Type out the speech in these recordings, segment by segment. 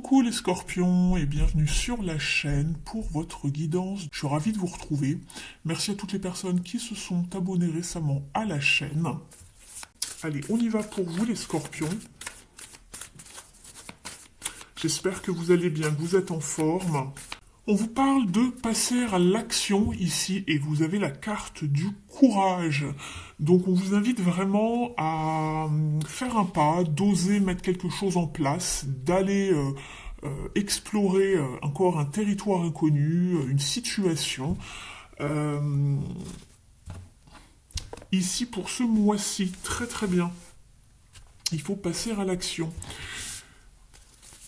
Coucou les scorpions et bienvenue sur la chaîne pour votre guidance. Je suis ravi de vous retrouver. Merci à toutes les personnes qui se sont abonnées récemment à la chaîne. Allez, on y va pour vous les scorpions. J'espère que vous allez bien, que vous êtes en forme. On vous parle de passer à l'action ici et vous avez la carte du courage. Donc on vous invite vraiment à faire un pas, d'oser mettre quelque chose en place, d'aller explorer encore un territoire inconnu, une situation. Euh, Ici pour ce mois-ci, très très bien. Il faut passer à l'action.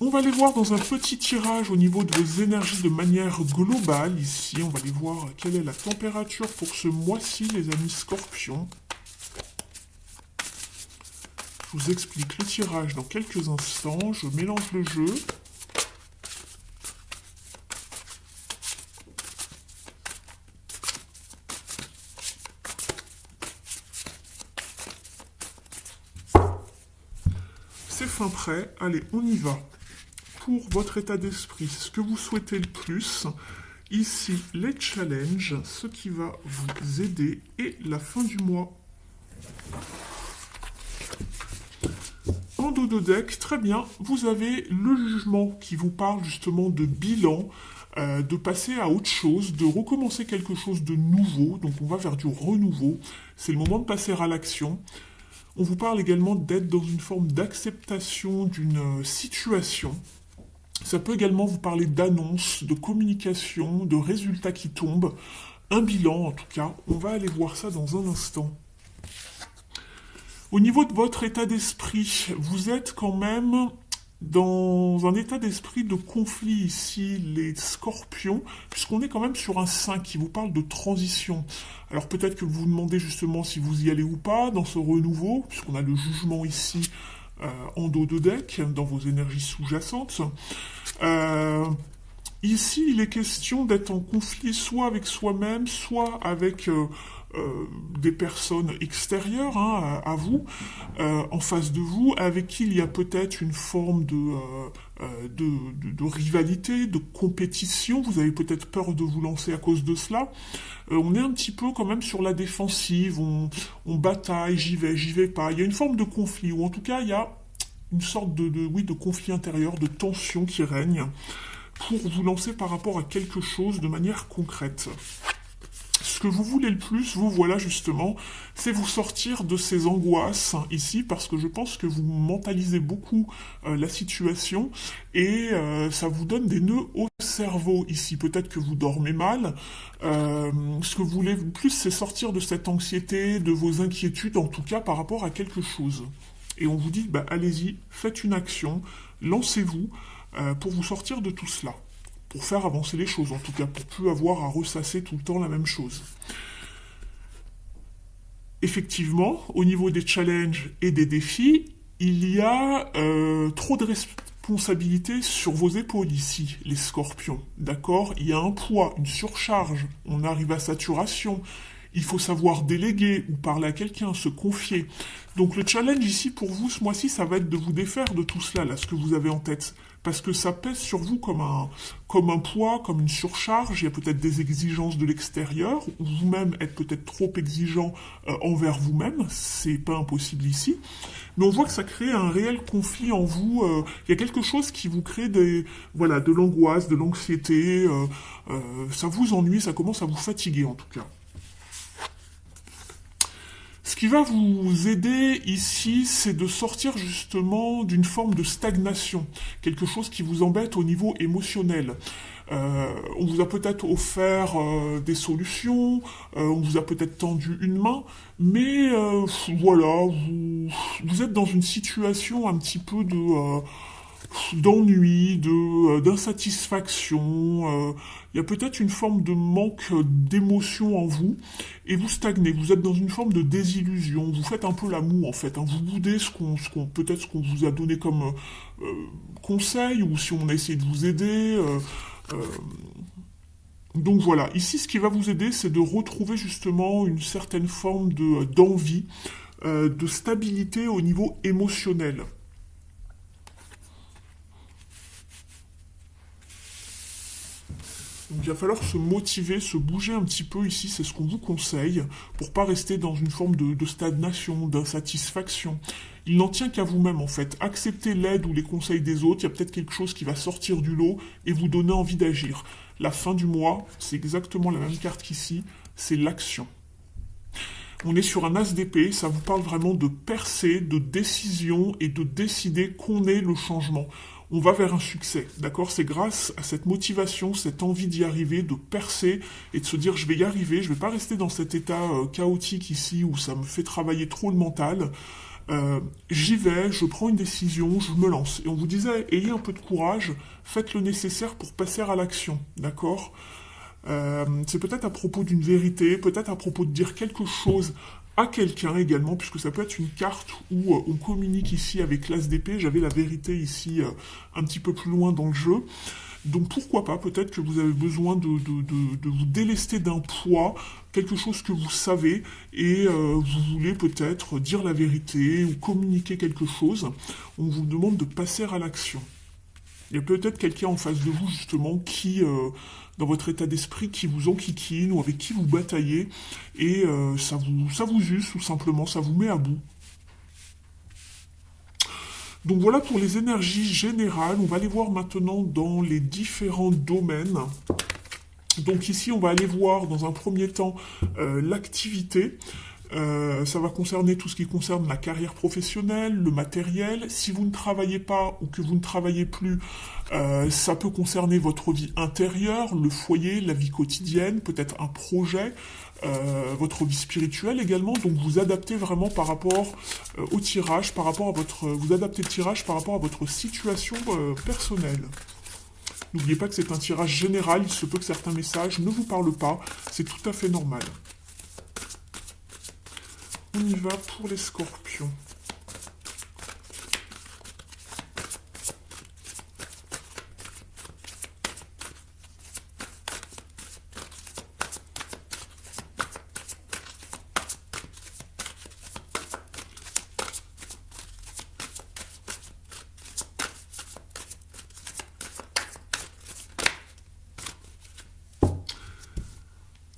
On va les voir dans un petit tirage au niveau de vos énergies de manière globale. Ici, on va aller voir quelle est la température pour ce mois-ci, les amis scorpions. Je vous explique le tirage dans quelques instants. Je mélange le jeu. C'est fin prêt. Allez, on y va. Pour votre état d'esprit, ce que vous souhaitez le plus. Ici, les challenges, ce qui va vous aider et la fin du mois. En dos de deck, très bien, vous avez le jugement qui vous parle justement de bilan, de passer à autre chose, de recommencer quelque chose de nouveau. Donc on va vers du renouveau. C'est le moment de passer à l'action. On vous parle également d'être dans une forme d'acceptation d'une situation. Ça peut également vous parler d'annonces, de communication, de résultats qui tombent. Un bilan en tout cas. On va aller voir ça dans un instant. Au niveau de votre état d'esprit, vous êtes quand même dans un état d'esprit de conflit ici, les scorpions, puisqu'on est quand même sur un 5 qui vous parle de transition. Alors peut-être que vous vous demandez justement si vous y allez ou pas dans ce renouveau, puisqu'on a le jugement ici en dos de deck, dans vos énergies sous-jacentes. Ici, il est question d'être en conflit soit avec soi-même, soit avec des personnes extérieures à vous, en face de vous, avec qui il y a peut-être une forme de rivalité, de compétition. Vous avez peut-être peur de vous lancer à cause de cela. On est un petit peu quand même sur la défensive, on bataille, j'y vais pas. Il y a une forme de conflit, ou en tout cas, il y a une sorte de conflit intérieur, de tension qui règne, pour vous lancer par rapport à quelque chose de manière concrète. Ce que vous voulez le plus, vous voilà justement, c'est vous sortir de ces angoisses ici, parce que je pense que vous mentalisez beaucoup la situation, et ça vous donne des nœuds au cerveau ici. Peut-être que vous dormez mal. Ce que vous voulez le plus, c'est sortir de cette anxiété, de vos inquiétudes, en tout cas par rapport à quelque chose. Et on vous dit, bah, allez-y, faites une action, lancez-vous pour vous sortir de tout cela. Pour faire avancer les choses, en tout cas, pour plus avoir à ressasser tout le temps la même chose. Effectivement, au niveau des challenges et des défis, il y a trop de responsabilités sur vos épaules ici, les scorpions. D'accord? Il y a un poids, une surcharge, on arrive à saturation. Il faut savoir déléguer ou parler à quelqu'un, se confier. Donc le challenge ici pour vous ce mois-ci, ça va être de vous défaire de tout cela, là, ce que vous avez en tête. Parce que ça pèse sur vous comme un poids, comme une surcharge. Il y a peut-être des exigences de l'extérieur, ou vous-même êtes peut-être trop exigeant envers vous-même. C'est pas impossible ici. Mais on voit que ça crée un réel conflit en vous. Il y a quelque chose qui vous crée de l'angoisse, de l'anxiété. Ça vous ennuie, ça commence à vous fatiguer en tout cas. Ce qui va vous aider ici, c'est de sortir justement d'une forme de stagnation, quelque chose qui vous embête au niveau émotionnel. On vous a peut-être offert des solutions, on vous a peut-être tendu une main, mais voilà, vous êtes dans une situation un petit peu d'ennui, d'insatisfaction. Il y a peut-être une forme de manque d'émotion en vous et vous stagnez. Vous êtes dans une forme de désillusion. Vous faites un peu la moue en fait. Vous boudez peut-être ce qu'on vous a donné comme conseil ou si on a essayé de vous aider. Donc voilà. Ici, ce qui va vous aider, c'est de retrouver justement une certaine forme d'envie, de stabilité au niveau émotionnel. Donc il va falloir se motiver, se bouger un petit peu ici, c'est ce qu'on vous conseille, pour pas rester dans une forme de stagnation, d'insatisfaction. Il n'en tient qu'à vous-même en fait. Acceptez l'aide ou les conseils des autres, il y a peut-être quelque chose qui va sortir du lot et vous donner envie d'agir. La fin du mois, c'est exactement la même carte qu'ici, c'est l'action. On est sur un as d'épée, ça vous parle vraiment de percer, de décision et de décider qu'on est le changement. On va vers un succès, d'accord? C'est grâce à cette motivation, cette envie d'y arriver, de percer et de se dire je vais y arriver, je vais pas rester dans cet état chaotique ici où ça me fait travailler trop le mental. J'y vais, je prends une décision, je me lance. Et on vous disait, ayez un peu de courage, faites le nécessaire pour passer à l'action, d'accord? C'est peut-être à propos d'une vérité, peut-être à propos de dire quelque chose à quelqu'un également, puisque ça peut être une carte où on communique ici avec l'as d'épée. J'avais la vérité ici un petit peu plus loin dans le jeu. Donc pourquoi pas, peut-être que vous avez besoin de vous délester d'un poids, quelque chose que vous savez, et vous voulez peut-être dire la vérité ou communiquer quelque chose. On vous demande de passer à l'action. Il y a peut-être quelqu'un en face de vous, justement, qui, dans votre état d'esprit, qui vous enquiquine ou avec qui vous bataillez, et ça vous use, tout simplement, ça vous met à bout. Donc voilà pour les énergies générales. On va aller voir maintenant dans les différents domaines. Donc ici, on va aller voir dans un premier temps l'activité. Ça va concerner tout ce qui concerne la carrière professionnelle, le matériel. Si vous ne travaillez pas ou que vous ne travaillez plus, ça peut concerner votre vie intérieure, le foyer, la vie quotidienne, peut-être un projet, votre vie spirituelle également. Donc vous adaptez vraiment par rapport au tirage, vous adaptez le tirage par rapport à votre situation personnelle. N'oubliez pas que c'est un tirage général, il se peut que certains messages ne vous parlent pas, c'est tout à fait normal. On y va pour les scorpions.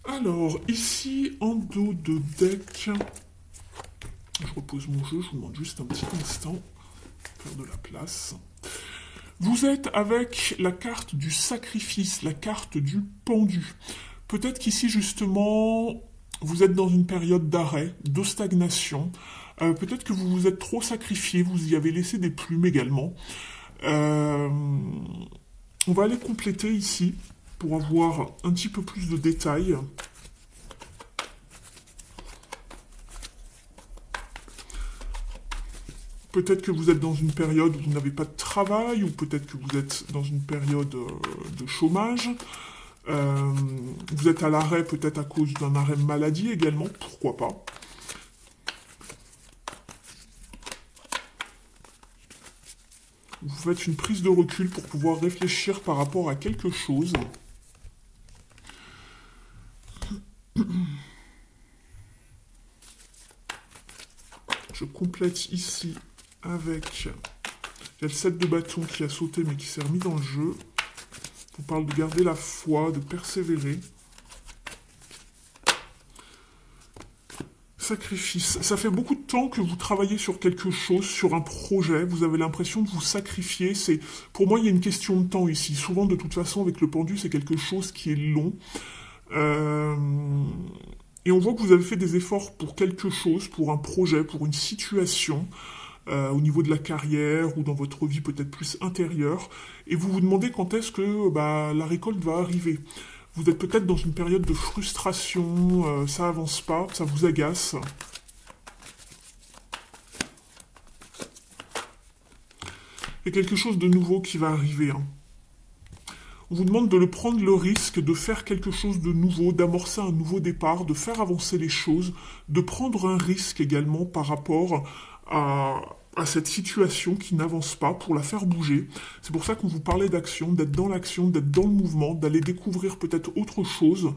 Alors, ici, en dos de deck, je repose mon jeu, je vous demande juste un petit instant, faire de la place. Vous êtes avec la carte du sacrifice, la carte du pendu. Peut-être qu'ici, justement, vous êtes dans une période d'arrêt, de stagnation. Peut-être que vous vous êtes trop sacrifié, vous y avez laissé des plumes également. On va aller compléter ici pour avoir un petit peu plus de détails. Peut-être que vous êtes dans une période où vous n'avez pas de travail, ou peut-être que vous êtes dans une période de chômage. Vous êtes à l'arrêt peut-être à cause d'un arrêt maladie également, pourquoi pas. Vous faites une prise de recul pour pouvoir réfléchir par rapport à quelque chose. Je complète ici avec... Il y a le 7 de bâton qui a sauté mais qui s'est remis dans le jeu. On parle de garder la foi, de persévérer. Sacrifice. Ça fait beaucoup de temps que vous travaillez sur quelque chose, sur un projet. Vous avez l'impression de vous sacrifier. Pour moi, il y a une question de temps ici. Souvent, de toute façon, avec le pendu, c'est quelque chose qui est long. Et on voit que vous avez fait des efforts pour quelque chose, pour un projet, pour une situation, au niveau de la carrière ou dans votre vie peut-être plus intérieure. Et vous vous demandez quand est-ce que la récolte va arriver. Vous êtes peut-être dans une période de frustration, ça avance pas, ça vous agace. Il y a quelque chose de nouveau qui va arriver. On vous demande de prendre le risque de faire quelque chose de nouveau, d'amorcer un nouveau départ, de faire avancer les choses, de prendre un risque également par rapport à cette situation qui n'avance pas pour la faire bouger. C'est pour ça qu'on vous parlait d'action, d'être dans le mouvement, d'aller découvrir peut-être autre chose,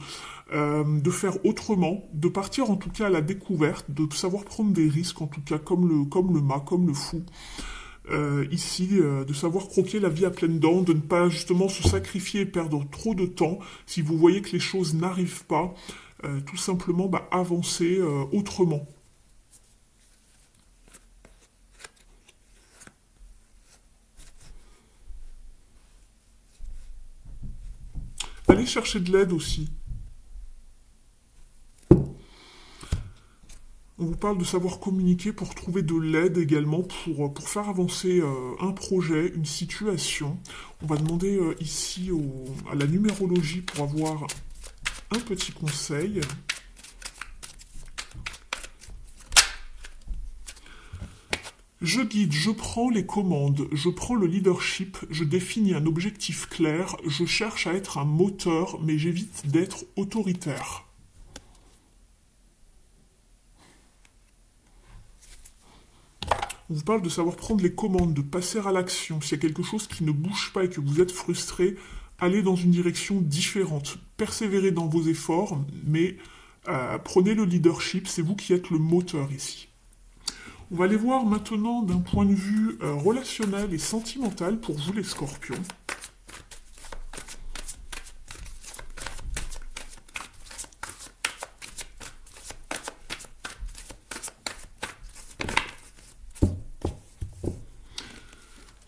de faire autrement, de partir en tout cas à la découverte, de savoir prendre des risques en tout cas comme le mât, comme le fou. ici, de savoir croquer la vie à pleines dents, de ne pas justement se sacrifier et perdre trop de temps. Si vous voyez que les choses n'arrivent pas, tout simplement avancer autrement. Allez chercher de l'aide aussi. On vous parle de savoir communiquer pour trouver de l'aide également, pour faire avancer un projet, une situation. On va demander ici à la numérologie pour avoir un petit conseil. Je guide, je prends les commandes, je prends le leadership, je définis un objectif clair, je cherche à être un moteur, mais j'évite d'être autoritaire. On vous parle de savoir prendre les commandes, de passer à l'action. S'il y a quelque chose qui ne bouge pas et que vous êtes frustré, allez dans une direction différente. Persévérez dans vos efforts, mais prenez le leadership, c'est vous qui êtes le moteur ici. On va aller voir maintenant d'un point de vue relationnel et sentimental pour vous les scorpions.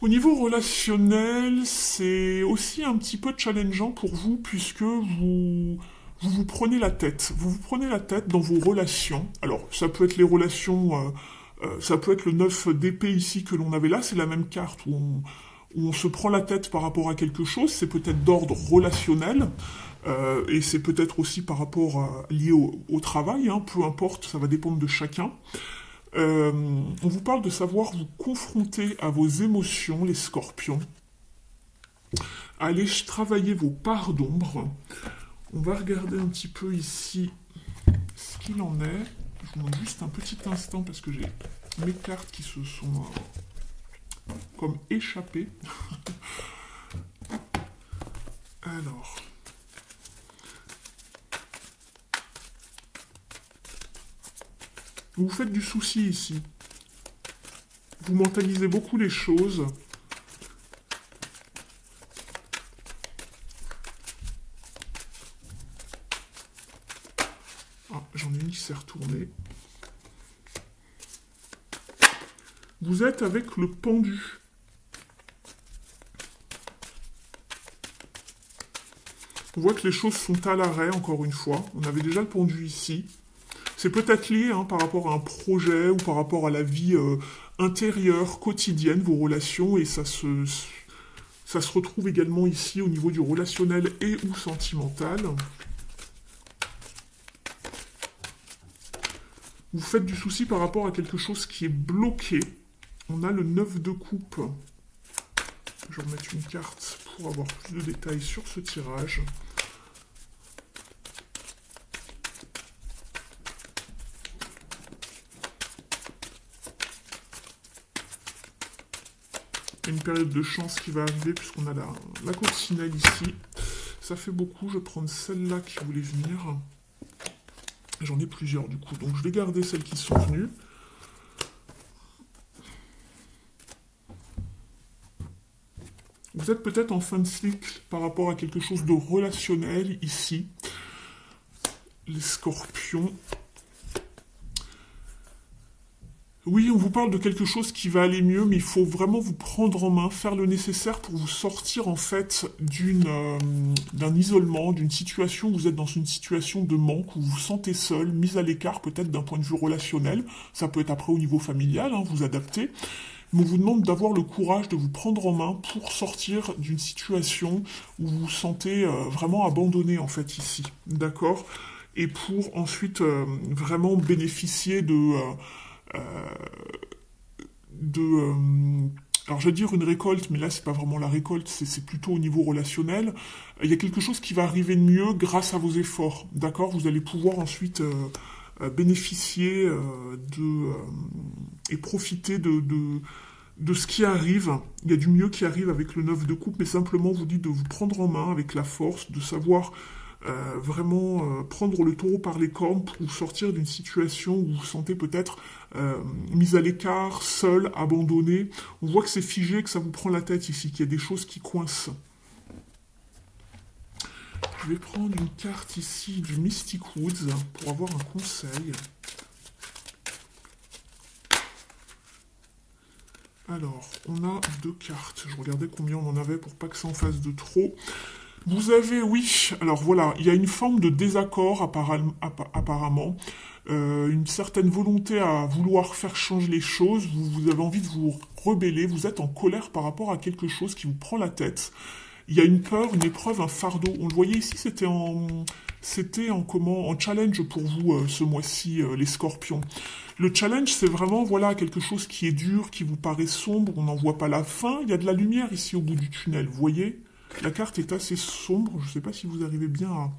Au niveau relationnel, c'est aussi un petit peu challengeant pour vous puisque vous prenez la tête. Vous vous prenez la tête dans vos relations. Alors, ça peut être les relations, ça peut être le 9 d'épée ici que l'on avait là, c'est la même carte où on se prend la tête par rapport à quelque chose, c'est peut-être d'ordre relationnel, et c'est peut-être aussi par rapport lié au travail, hein, peu importe, ça va dépendre de chacun. On vous parle de savoir vous confronter à vos émotions, les scorpions. Allez travailler vos parts d'ombre. On va regarder un petit peu ici ce qu'il en est. Je vous demande juste un petit instant parce que j'ai mes cartes qui se sont comme échappées. Alors... Vous faites du souci ici. Vous mentalisez beaucoup les choses. Ah, j'en ai une qui s'est retournée. Vous êtes avec le pendu. On voit que les choses sont à l'arrêt, encore une fois. On avait déjà le pendu ici. C'est peut-être lié par rapport à un projet ou par rapport à la vie intérieure, quotidienne, vos relations, et ça se retrouve également ici au niveau du relationnel et ou sentimental. Vous faites du souci par rapport à quelque chose qui est bloqué. On a le 9 de coupe. Je vais remettre une carte pour avoir plus de détails sur ce tirage. Une période de chance qui va arriver puisqu'on a la coccinelle ici. Ça fait beaucoup, je vais prendre celle-là qui voulait venir. J'en ai plusieurs du coup, donc je vais garder celles qui sont venues. Vous êtes peut-être en fin de cycle par rapport à quelque chose de relationnel ici. Les scorpions. Oui, on vous parle de quelque chose qui va aller mieux, mais il faut vraiment vous prendre en main, faire le nécessaire pour vous sortir en fait d'un isolement, d'une situation où vous êtes dans une situation de manque, où vous vous sentez seul, mis à l'écart peut-être d'un point de vue relationnel. Ça peut être après au niveau familial, vous adaptez. Mais on vous demande d'avoir le courage de vous prendre en main pour sortir d'une situation où vous vous sentez vraiment abandonné en fait ici, d'accord? Et pour ensuite vraiment bénéficier alors je vais dire une récolte, mais là c'est pas vraiment la récolte, c'est plutôt au niveau relationnel. Il y a quelque chose qui va arriver de mieux grâce à vos efforts, d'accord? Vous allez pouvoir ensuite bénéficier et profiter de ce qui arrive. Il y a du mieux qui arrive avec le 9 de coupe, mais simplement vous dites de vous prendre en main avec la force, de savoir vraiment prendre le taureau par les cornes pour sortir d'une situation où vous vous sentez peut-être mis à l'écart, seul, abandonné. On voit que c'est figé, que ça vous prend la tête ici, qu'il y a des choses qui coincent. Je vais prendre une carte ici du Mystic Woods pour avoir un conseil. Alors, on a 2 cartes. Je regardais combien on en avait pour pas que ça en fasse de trop. Vous avez, oui, alors voilà, il y a une forme de désaccord apparemment, une certaine volonté à vouloir faire changer les choses, vous avez envie de vous rebeller, vous êtes en colère par rapport à quelque chose qui vous prend la tête. Il y a une peur, une épreuve, un fardeau. On le voyait ici, en challenge pour vous ce mois-ci, les Scorpions. Le challenge, c'est vraiment voilà quelque chose qui est dur, qui vous paraît sombre, on n'en voit pas la fin. Il y a de la lumière ici au bout du tunnel, vous voyez? La carte est assez sombre, je ne sais pas si vous arrivez bien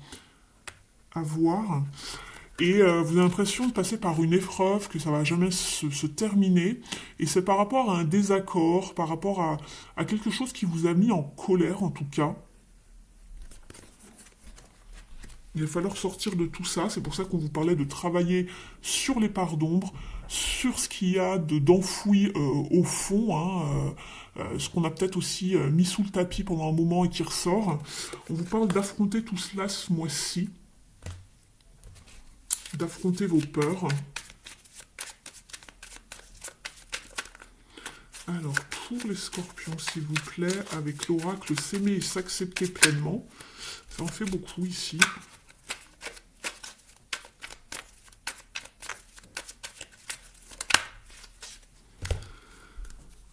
à voir. Et vous avez l'impression de passer par une épreuve, que ça va jamais se terminer. Et c'est par rapport à un désaccord, par rapport à quelque chose qui vous a mis en colère en tout cas. Il va falloir sortir de tout ça, c'est pour ça qu'on vous parlait de travailler sur les parts d'ombre, sur ce qu'il y a d'enfoui au fond, hein, ce qu'on a peut-être aussi mis sous le tapis pendant un moment et qui ressort. On vous parle d'affronter tout cela ce mois-ci, d'affronter vos peurs. Alors, pour les Scorpions, s'il vous plaît, avec l'oracle s'aimer et s'accepter pleinement, ça en fait beaucoup ici.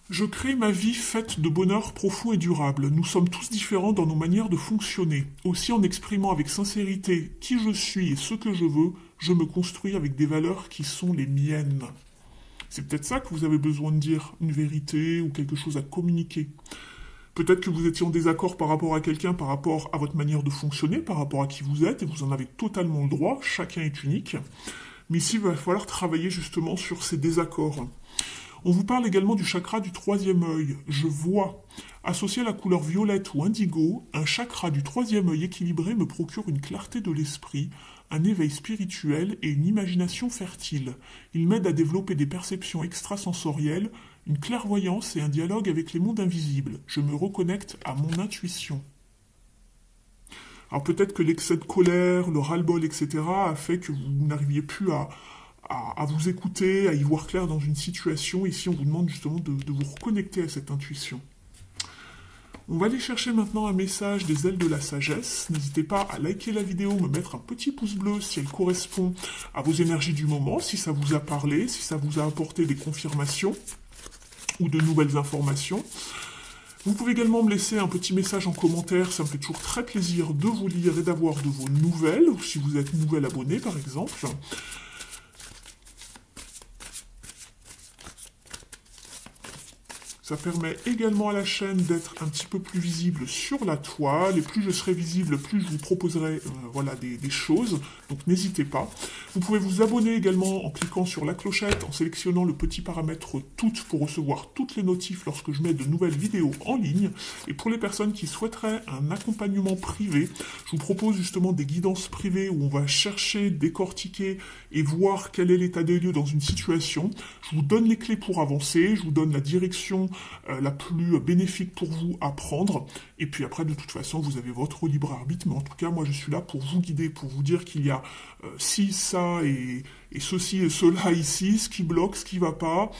Je crée ma vie faite de bonheur profond et durable. Nous sommes tous différents dans nos manières de fonctionner. Aussi en exprimant avec sincérité qui je suis et ce que je veux, je me construis avec des valeurs qui sont les miennes. C'est peut-être ça que vous avez besoin de dire, une vérité ou quelque chose à communiquer. Peut-être que vous étiez en désaccord par rapport à quelqu'un, par rapport à votre manière de fonctionner, par rapport à qui vous êtes, et vous en avez totalement le droit, chacun est unique. Mais ici, il va falloir travailler justement sur ces désaccords. On vous parle également du chakra du 3e œil. Je vois. Associé à la couleur violette ou indigo, un chakra du 3e œil équilibré me procure une clarté de l'esprit, un éveil spirituel et une imagination fertile. Il m'aide à développer des perceptions extrasensorielles, une clairvoyance et un dialogue avec les mondes invisibles. Je me reconnecte à mon intuition. Alors peut-être que l'excès de colère, le ras-le-bol, etc. a fait que vous n'arriviez plus à vous écouter, à y voir clair dans une situation. Ici, on vous demande justement de vous reconnecter à cette intuition. On va aller chercher maintenant un message des ailes de la sagesse. N'hésitez pas à liker la vidéo, me mettre un petit pouce bleu si elle correspond à vos énergies du moment, si ça vous a parlé, si ça vous a apporté des confirmations ou de nouvelles informations. Vous pouvez également me laisser un petit message en commentaire, ça me fait toujours très plaisir de vous lire et d'avoir de vos nouvelles, ou si vous êtes nouvel abonné par exemple. Ça permet également à la chaîne d'être un petit peu plus visible sur la toile. Et plus je serai visible, plus je vous proposerai voilà, des choses. Donc n'hésitez pas. Vous pouvez vous abonner également en cliquant sur la clochette, en sélectionnant le petit paramètre toutes pour recevoir toutes les notifs lorsque je mets de nouvelles vidéos en ligne. Et pour les personnes qui souhaiteraient un accompagnement privé, je vous propose justement des guidances privées où on va chercher, décortiquer et voir quel est l'état des lieux dans une situation. Je vous donne les clés pour avancer, je vous donne la direction la plus bénéfique pour vous à prendre. Et puis après, de toute façon, vous avez votre libre arbitre. Mais en tout cas, moi, je suis là pour vous guider, pour vous dire qu'il y a ci, ça et ceci et cela ici, ce qui bloque, ce qui va pas.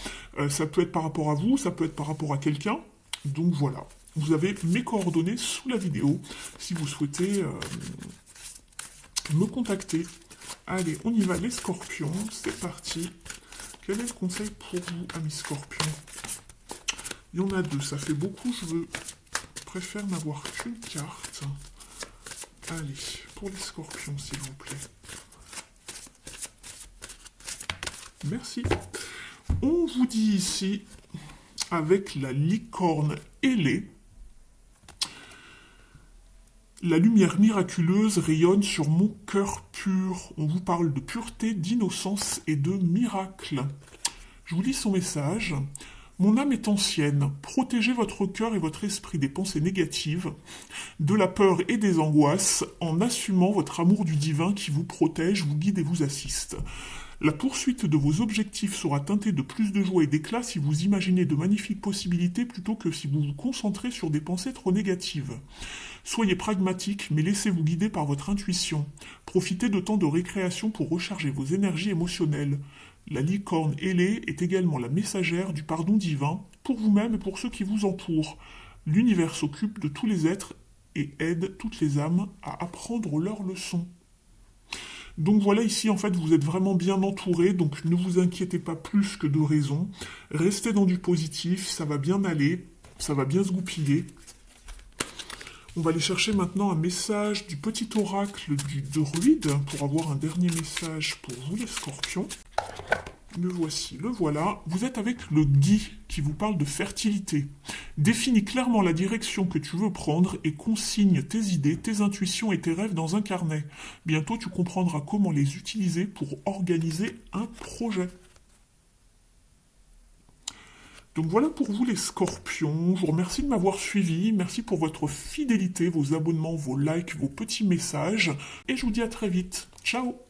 Ça peut être par rapport à vous, ça peut être par rapport à quelqu'un. Donc voilà. Vous avez mes coordonnées sous la vidéo si vous souhaitez me contacter. Allez, on y va, les scorpions. C'est parti. Quel est le conseil pour vous, amis scorpions ? Il y en a 2, ça fait beaucoup, je préfère n'avoir qu'une carte. Allez, pour les scorpions, s'il vous plaît. Merci. On vous dit ici, avec la licorne ailée, la lumière miraculeuse rayonne sur mon cœur pur. On vous parle de pureté, d'innocence et de miracle. Je vous lis son message. Mon âme est ancienne. Protégez votre cœur et votre esprit des pensées négatives, de la peur et des angoisses, en assumant votre amour du divin qui vous protège, vous guide et vous assiste. La poursuite de vos objectifs sera teintée de plus de joie et d'éclat si vous imaginez de magnifiques possibilités plutôt que si vous vous concentrez sur des pensées trop négatives. Soyez pragmatique, mais laissez-vous guider par votre intuition. Profitez de temps de récréation pour recharger vos énergies émotionnelles. La licorne ailée est également la messagère du pardon divin pour vous-même et pour ceux qui vous entourent. L'univers s'occupe de tous les êtres et aide toutes les âmes à apprendre leurs leçons. Donc voilà, ici en fait vous êtes vraiment bien entouré, donc ne vous inquiétez pas plus que de raison. Restez dans du positif, ça va bien aller, ça va bien se goupiller. On va aller chercher maintenant un message du petit oracle du druide pour avoir un dernier message pour vous les scorpions. Le voici, le voilà. Vous êtes avec le Guy qui vous parle de fertilité. Définis clairement la direction que tu veux prendre et consigne tes idées, tes intuitions et tes rêves dans un carnet. Bientôt, tu comprendras comment les utiliser pour organiser un projet. Donc voilà pour vous les scorpions. Je vous remercie de m'avoir suivi. Merci pour votre fidélité, vos abonnements, vos likes, vos petits messages. Et je vous dis à très vite. Ciao!